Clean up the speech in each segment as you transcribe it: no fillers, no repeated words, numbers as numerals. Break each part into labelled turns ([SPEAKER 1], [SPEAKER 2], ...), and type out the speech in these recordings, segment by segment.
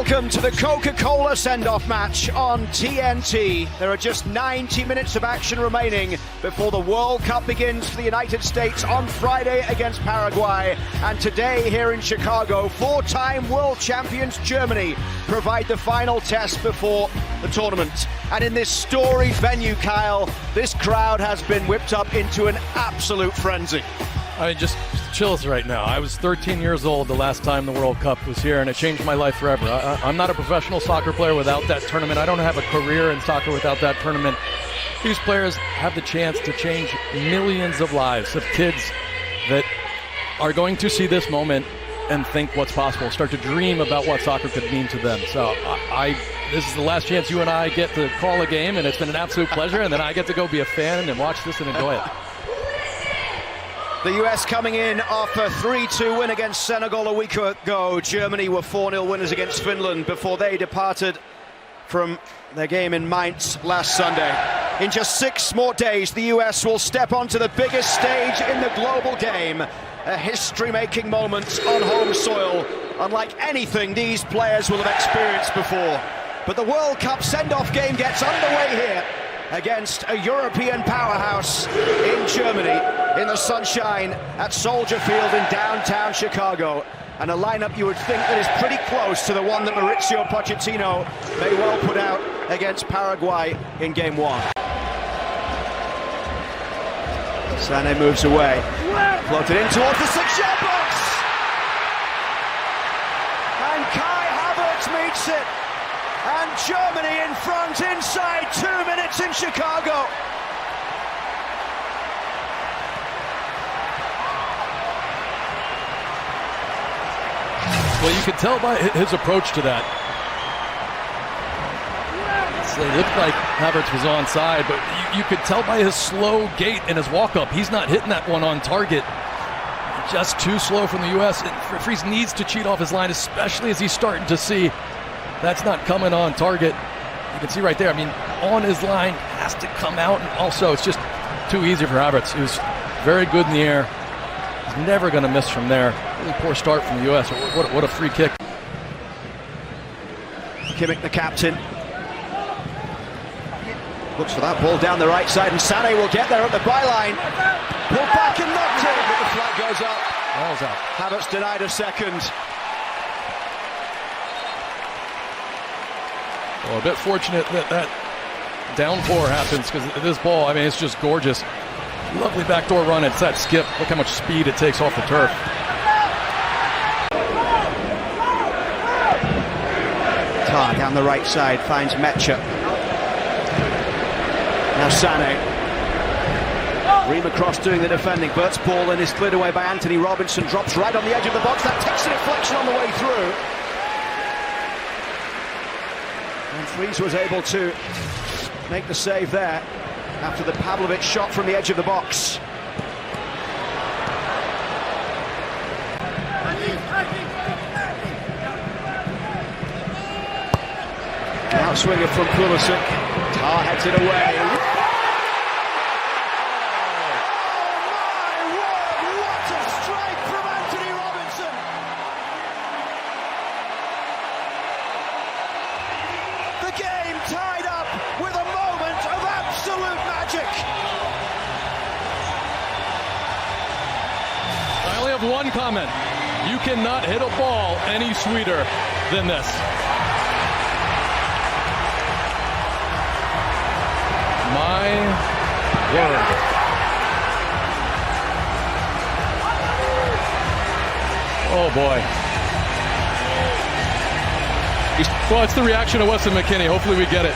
[SPEAKER 1] Welcome to the Coca-Cola send-off match on TNT. There are just 90 minutes of action remaining before the World Cup begins for the United States on Friday against Paraguay. And today here in Chicago, four-time world champions Germany provide the final test before the tournament. And in this storied venue, Kyle, this crowd has been whipped up into an absolute frenzy.
[SPEAKER 2] I mean, just chills right now. I was 13 years old the last time the World Cup was here, and it changed my life forever. I'm not a professional soccer player without that tournament. I don't have a career in soccer without that tournament. These players have the chance to change millions of lives of kids that are going to see this moment and think what's possible, start to dream about what soccer could mean to them. So this is the last chance you and I get to call a game, and it's been an absolute pleasure, and then I get to go be a fan and watch this and enjoy it.
[SPEAKER 1] The US coming in off a 3-2 win against Senegal a week ago. Germany were 4-0 winners against Finland before they departed from their game in Mainz last Sunday. In just 6 more days, the US will step onto the biggest stage in the global game. A history-making moment on home soil, unlike anything these players will have experienced before. But the World Cup send-off game gets underway here against a European powerhouse in Germany, in the sunshine at Soldier Field in downtown Chicago. And a lineup you would think that is pretty close to the one that Mauricio Pochettino may well put out against Paraguay in Game 1. Sané moves away, floated in towards the 6-yard box, and Kai Havertz meets it, and Germany in front inside 2 minutes in Chicago.
[SPEAKER 2] Well, you could tell by his approach to that. It looked like Havertz was onside, but you could tell by his slow gait and his walk-up, he's not hitting that one on target. Just too slow from the U.S. Fries needs to cheat off his line, especially as he's starting to see that's not coming on target. You can see right there, I mean, on his line, has to come out, and also it's just too easy for Havertz, who's very good in the air. He's never going to miss from there. Really poor start from the U.S. What a free kick.
[SPEAKER 1] Kimmich, the captain, looks for that ball down the right side, and Sané will get there at the byline. Pulled back and knocked in, but the flag goes up.
[SPEAKER 2] Ball's out.
[SPEAKER 1] Havertz denied a second.
[SPEAKER 2] Well, a bit fortunate that downpour happens, because this ball, I mean, it's just gorgeous. Lovely backdoor run. It's that skip. Look how much speed it takes off the turf.
[SPEAKER 1] Tar down the right side finds Mecha. Now Sané. Ream across doing the defending. Bert's ball and is cleared away by Anthony Robinson. Drops right on the edge of the box. That takes a deflection on the way through. And Fries was able to make the save there after the Pavlovic shot from the edge of the box. Outswinger from Pulisic. Tar heads it away. Oh my word, what a strike from Anthony Robinson! The game tied up with a moment of absolute magic.
[SPEAKER 2] I only have one comment. You cannot hit a ball any sweeter than this. My word. Oh boy. Well, it's the reaction of Weston McKennie. Hopefully we get it.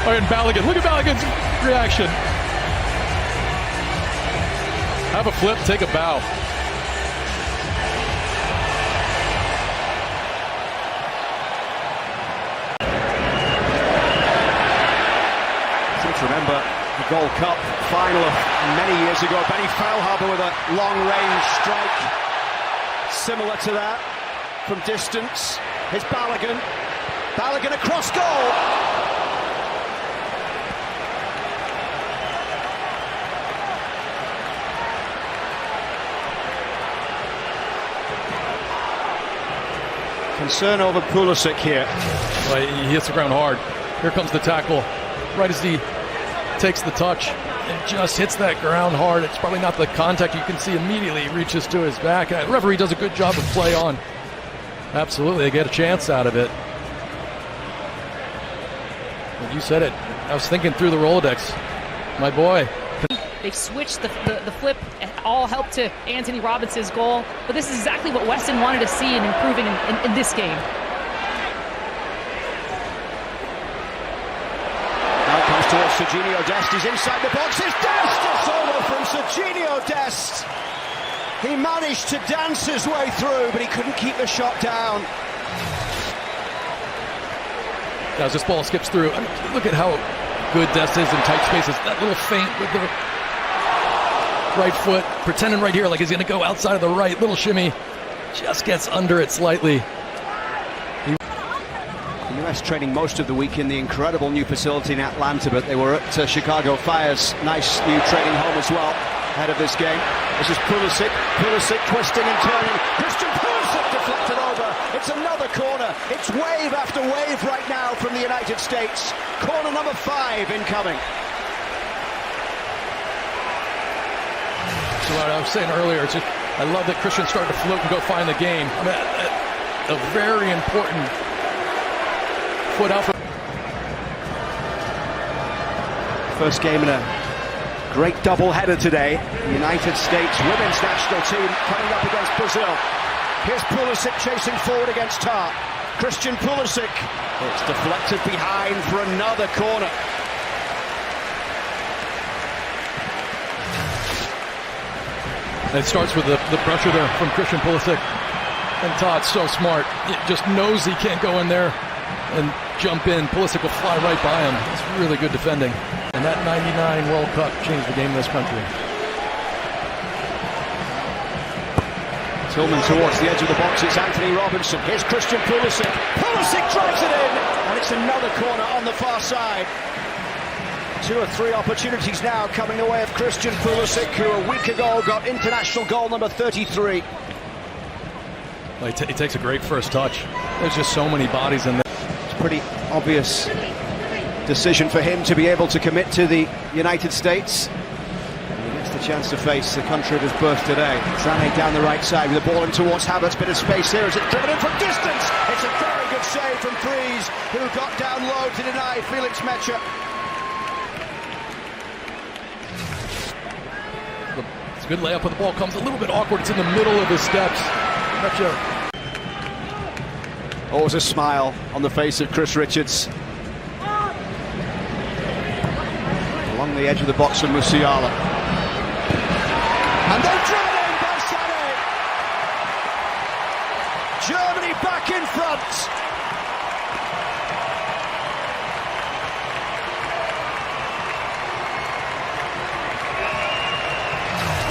[SPEAKER 2] Oh, and Balogun. Look at Balogun's reaction. Have a flip, take a bow.
[SPEAKER 1] Remember the Gold Cup final of many years ago. Benny Feilhaber with a long-range strike similar to that from distance. Here's Balogun. Balogun across goal. Concern over Pulisic here.
[SPEAKER 2] Well, he hits the ground hard. Here comes the tackle. Right as he takes the touch and just hits that ground hard. It's probably not the contact. You can see immediately he reaches to his back. The referee does a good job of play on. Absolutely, they get a chance out of it. Well, you said it. I was thinking through the Rolodex. My boy.
[SPEAKER 3] They've switched the flip, and all helped to Anthony Robinson's goal. But this is exactly what Weston wanted to see in improving in this game.
[SPEAKER 1] Now comes towards Serginho Dest. He's inside the box. It's Dest! A solo from Serginho Dest. He managed to dance his way through, but he couldn't keep the shot down.
[SPEAKER 2] As this ball skips through, I mean, look at how good Dest is in tight spaces. That little feint with the right foot, pretending right here like he's going to go outside of the right. Little shimmy, just gets under it slightly.
[SPEAKER 1] The US training most of the week in the incredible new facility in Atlanta, but they were at Chicago Fire's nice new training home as well ahead of this game. This is Pulisic twisting and turning. Christian Pulisic deflected over. It's another corner. It's wave after wave right now from the United States. Corner number 5 incoming.
[SPEAKER 2] So what I was saying earlier, it's just, I love that Christian started to float and go find the game. I mean, a very important foot out.
[SPEAKER 1] First game in a great doubleheader today. The United States women's national team coming up against Brazil. Here's Pulisic chasing forward against Tar. Christian Pulisic. It's deflected behind for another corner.
[SPEAKER 2] It starts with the pressure there from Christian Pulisic. And Todd's so smart. He just knows he can't go in there and jump in. Pulisic will fly right by him. It's really good defending. And that 99 World Cup changed the game in this country.
[SPEAKER 1] Tillman towards the edge of the box. It's Anthony Robinson. Here's Christian Pulisic. Pulisic drives it in. And it's another corner on the far side. 2 or 3 opportunities now coming the way of Christian Pulisic, who a week ago got international goal number 33.
[SPEAKER 2] Well, he takes a great first touch. There's just so many bodies in there.
[SPEAKER 1] It's a pretty obvious decision for him to be able to commit to the United States. And he gets the chance to face the country of his birth today. Sané down the right side with the ball in towards Havertz. Bit of space here as it's driven in from distance. It's a very good save from Freeze, who got down low to deny Felix Mecha.
[SPEAKER 2] It's a good layup, but the ball comes a little bit awkward. It's in the middle of his steps.
[SPEAKER 1] Always a smile on the face of Chris Richards. Along the edge of the box from Musiala. And they're driven in by Sané. Germany back in front.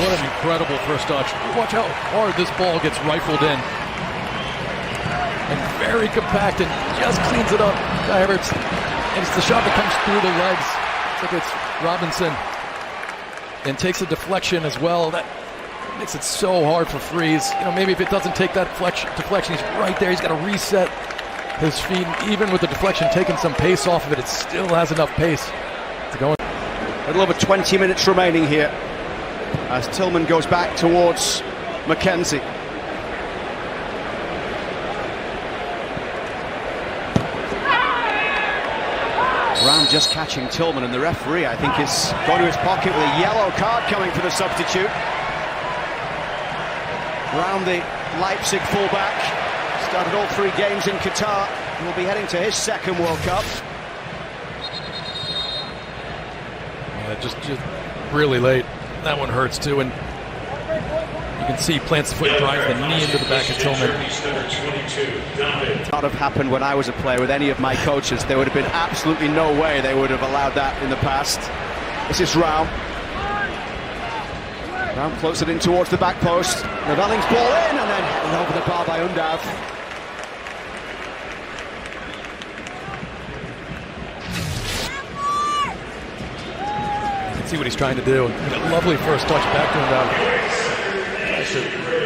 [SPEAKER 2] What an incredible first touch. Watch how hard this ball gets rifled in. And very compact and just cleans it up. Havertz. And it's the shot that comes through the legs. It's like it's Robinson. And takes a deflection as well. That makes it so hard for Freeze. You know, maybe if it doesn't take that deflection, he's right there. He's got to reset his feet. Even with the deflection taking some pace off of it, it still has enough pace to go in.
[SPEAKER 1] A little over 20 minutes remaining here as Tillman goes back towards McKenzie. Brown just catching Tillman, and the referee, I think, is going to his pocket with a yellow card coming for the substitute. Brown, the Leipzig fullback, started all 3 games in Qatar and will be heading to his 2nd World Cup.
[SPEAKER 2] Yeah, just really late. That one hurts too, and you can see he plants the foot and drives the knee into the back of Tillman.
[SPEAKER 1] Not have happened when I was a player with any of my coaches. There would have been absolutely no way they would have allowed that in the past. This is Raum. Raum floats it in towards the back post. Novelling's ball in and then over the bar by Undav.
[SPEAKER 2] See what he's trying to do. Lovely first touch back to him. Tries to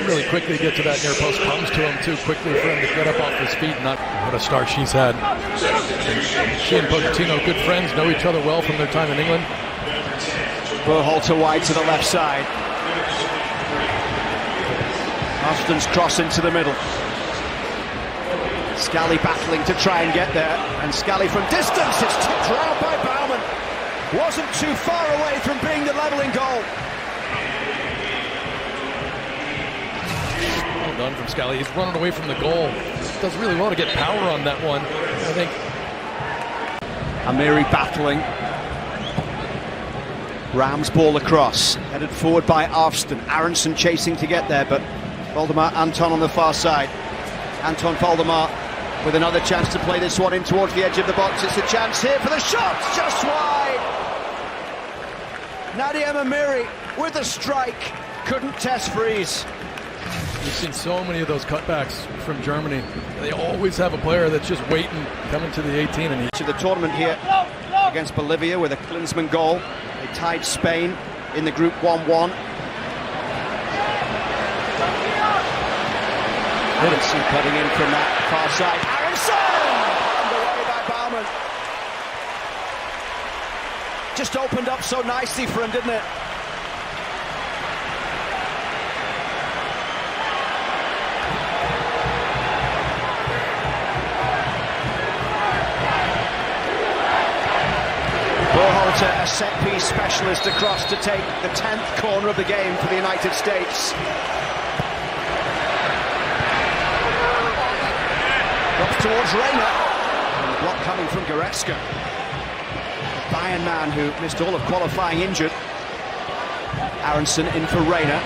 [SPEAKER 2] really quickly get to that near post. Comes to him too quickly for him to get up off his feet. Not what a start she's had. She and Pochettino, good friends, know each other well from their time in England.
[SPEAKER 1] Berhalter wide to the left side. Austin's cross into the middle. Scally battling to try and get there, and Scally from distance, it's tipped round by Baumann. Wasn't too far away from being the levelling goal.
[SPEAKER 2] Well done from Scally. He's running away from the goal. Does really well to get power on that one, I think.
[SPEAKER 1] Amiri battling. Rams ball across, headed forward by Arfston. Aronson chasing to get there, but Valdemar Anton on the far side. Anton Valdemar with another chance to play this one in towards the edge of the box. It's a chance here for the shot, just wide. Nadia Amiri with the strike, couldn't test freeze.
[SPEAKER 2] We've seen so many of those cutbacks from Germany. They always have a player that's just waiting, coming to the 18. And
[SPEAKER 1] to the tournament here against Bolivia with a Klinsmann goal. They tied Spain in the group 1-1. Aronson cutting in from that far side. Aronson! Underway by Baumann. Just opened up so nicely for him, didn't it? Berhalter, a set-piece specialist across to take the 10th corner of the game for the United States. Drops towards Reina. And the block coming from Goretzka. Bayern man who missed all of qualifying injured. Aronson in for Reina.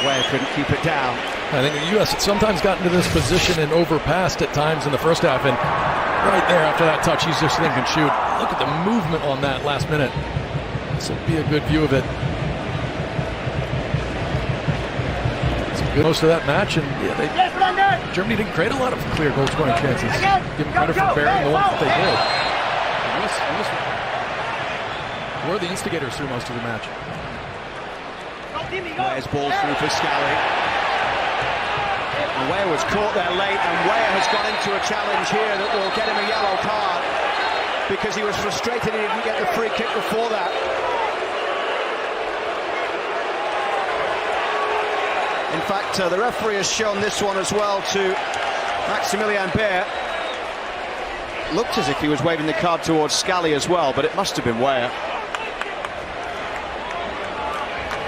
[SPEAKER 1] Ware couldn't keep it down.
[SPEAKER 2] I think the U.S. had sometimes gotten to this position and overpassed at times in the first half, and right there after that touch, he's just thinking, shoot, look at the movement on that last minute. This will be a good view of it. Most of that match, and yeah, Germany didn't create a lot of clear goal scoring chances. Give them credit for bearing the ones that they did. Were the instigators through most of the match.
[SPEAKER 1] Ware's ball through for Scally. And Ware was caught there late, and Ware has gone into a challenge here that will get him a yellow card because he was frustrated he didn't get the free kick before that. In fact, the referee has shown this one as well to Maximilian Baer. Looked as if he was waving the card towards Scally as well, but it must have been Ware.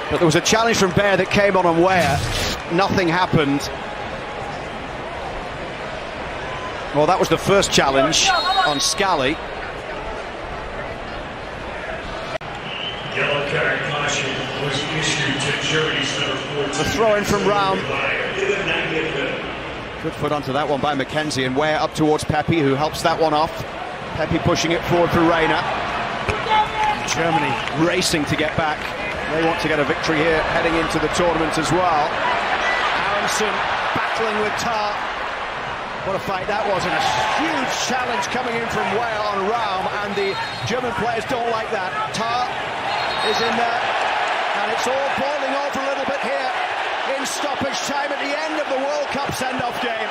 [SPEAKER 1] But there was a challenge from Baer that came on Ware. Nothing happened. Well, that was the first challenge on Scally.
[SPEAKER 4] Yellow card caution was issued to Germany's number 14.
[SPEAKER 1] The throw-in from Raum. Good foot onto that one by Mackenzie, and Ware up towards Pepe, who helps that one off. Pepe pushing it forward for Reina. Germany racing to get back. They want to get a victory here, heading into the tournament as well. Aronson battling with Tar. What a fight that was, and a huge challenge coming in from Ware on Raum, and the German players don't like that. Tar is in there, and it's all boiling over a little bit here in stoppage time at the end of the World Cup send-off game.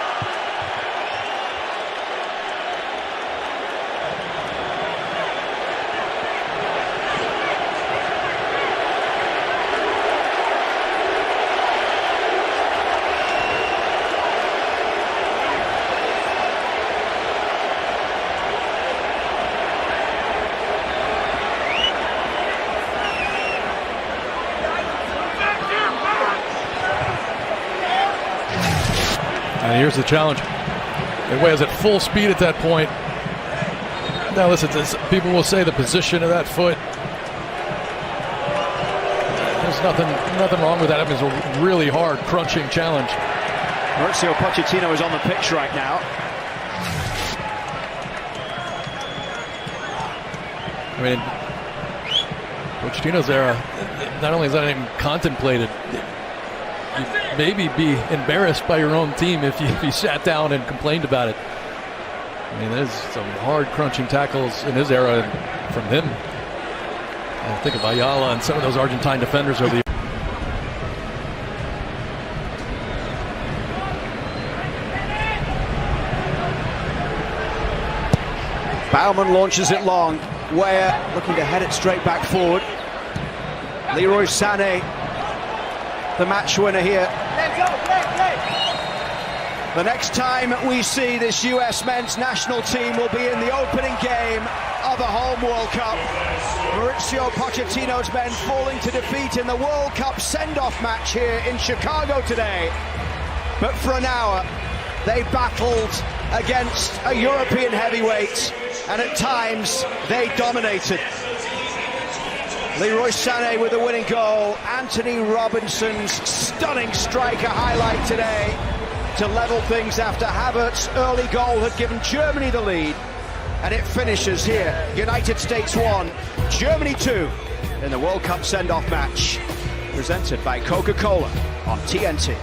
[SPEAKER 2] And here's the challenge. It was at full speed at that point. Now listen, people will say the position of that foot. There's nothing wrong with that. I mean, it's a really hard, crunching challenge.
[SPEAKER 1] Mauricio Pochettino is on the pitch right now.
[SPEAKER 2] I mean, Pochettino's era, not only is that even contemplated, you'd maybe be embarrassed by your own team if you sat down and complained about it. I mean, there's some hard crunching tackles in his era from him. I think of Ayala and some of those Argentine defenders over the
[SPEAKER 1] Baumann launches it long. Weah looking to head it straight back forward. Leroy Sané, the match winner here. The next time we see this US men's national team will be in the opening game of a home World Cup. Mauricio Pochettino's men falling to defeat in the World Cup send-off match here in Chicago today. But for an hour, they battled against a European heavyweight, and at times they dominated. Leroy Sané with the winning goal. Anthony Robinson's stunning striker highlight today to level things after Havertz's early goal had given Germany the lead. And it finishes here. United States 1, Germany 2 in the World Cup send-off match. Presented by Coca-Cola on TNT.